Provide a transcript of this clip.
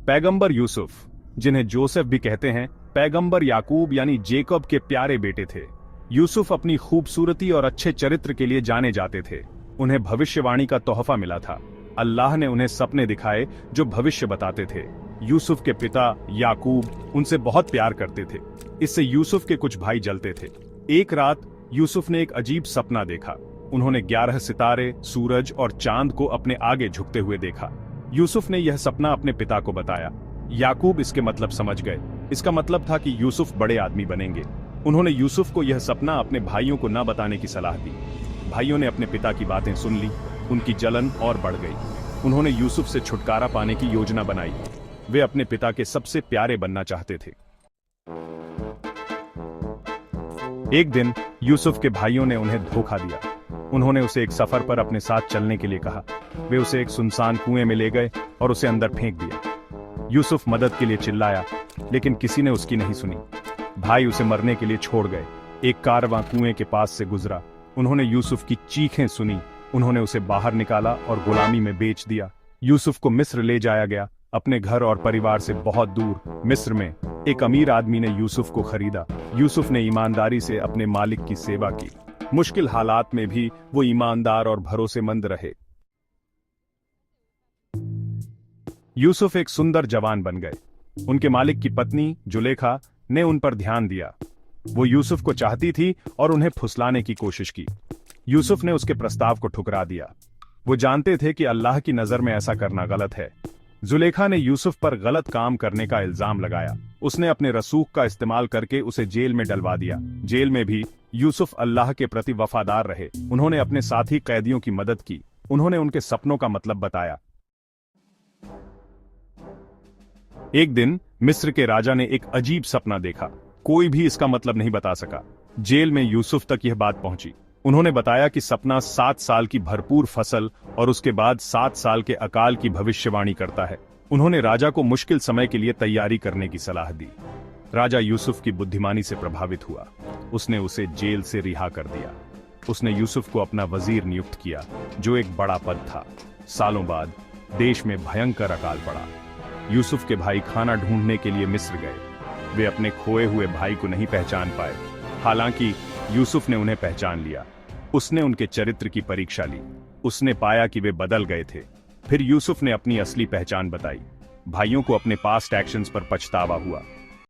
पैगंबर यूसुफ, जिन्हें जोसेफ भी कहते हैं, पैगंबर याकूब यानी जेकब के प्यारे बेटे थे। यूसुफ अपनी खूबसूरती और अच्छे चरित्र के लिए जाने जाते थे। उन्हें भविष्यवाणी का तोहफा मिला था। अल्लाह ने उन्हें सपने दिखाए जो भविष्य बताते थे। यूसुफ के पिता याकूब उनसे बहुत प्यार करते थे। इससे यूसुफ के कुछ भाई जलते थे। एक रात यूसुफ ने एक अजीब सपना देखा। उन्होंने 11 सितारे, सूरज और चांद को अपने आगे झुकते हुए देखा। यूसुफ ने यह सपना अपने पिता को बताया। याकूब इसके मतलब समझ गए। इसका मतलब था कि यूसुफ बड़े आदमी बनेंगे। उन्होंने यूसुफ को यह सपना अपने भाइयों को न बताने की सलाह दी। भाइयों ने अपने पिता की बातें सुन ली। उनकी जलन और बढ़ गई। उन्होंने यूसुफ से छुटकारा पाने की योजना बनाई। वे अपने पिता के सबसे प्यारे बनना चाहते थे। एक दिन यूसुफ के भाइयों ने उन्हें धोखा दिया। उन्होंने उसे एक सफर पर अपने साथ चलने के लिए कहा। वे उसे एक सुनसान कुएं में ले गए और उसे अंदर फेंक दिया। यूसुफ मदद के लिए चिल्लाया, लेकिन किसी ने उसकी नहीं सुनी। भाई उसे मरने के लिए छोड़ गए। एक कारवां कुएं के पास से गुजरा। उन्होंने यूसुफ की चीखें सुनी। उन्होंने उसे बाहर निकाला और गुलामी में बेच दिया। यूसुफ को मिस्र ले जाया गया, अपने घर और परिवार से बहुत दूर। मिस्र में एक अमीर आदमी ने यूसुफ को खरीदा। यूसुफ ने ईमानदारी से अपने मालिक की सेवा की। मुश्किल हालात में भी वो ईमानदार और भरोसेमंद रहे। यूसुफ एक सुंदर जवान बन गए। उनके मालिक की पत्नी जुलेखा ने उन पर ध्यान दिया। वो यूसुफ को चाहती थी और उन्हें फुसलाने की कोशिश की। यूसुफ ने उसके प्रस्ताव को ठुकरा दिया। वो जानते थे कि अल्लाह की नजर में ऐसा करना गलत है। जुलेखा ने यूसुफ पर गलत काम करने का इल्जाम लगाया। उसने अपने रसूख का इस्तेमाल करके उसे जेल में डलवा दिया। जेल में भी यूसुफ अल्लाह के प्रति वफादार रहे। उन्होंने अपने साथी कैदियों की मदद की। उन्होंने उनके सपनों का मतलब बताया। एक दिन मिस्र के राजा ने एक अजीब सपना देखा। कोई भी इसका मतलब नहीं बता सका। जेल में यूसुफ तक यह बात पहुंची। उन्होंने बताया कि सपना 7 साल की भरपूर फसल और उसके बाद 7 साल के अकाल की भविष्यवाणी करता है। उन्होंने राजा को मुश्किल समय के लिए तैयारी करने की सलाह दी। राजा यूसुफ की बुद्धिमानी से प्रभावित हुआ। उसने उसे जेल से रिहा कर दिया। उसने यूसुफ को अपना वजीर नियुक्त किया, जो एक बड़ा पद था। सालों बाद देश में भयंकर अकाल पड़ा। यूसुफ के भाई खाना ढूंढने के लिए मिस्र गए। वे अपने खोए हुए भाई को नहीं पहचान पाए। हालांकि यूसुफ ने उन्हें पहचान लिया। उसने उनके चरित्र की परीक्षा ली। उसने पाया कि वे बदल गए थे। फिर यूसुफ ने अपनी असली पहचान बताई। भाइयों को अपने पास्ट एक्शंस पर पछतावा हुआ।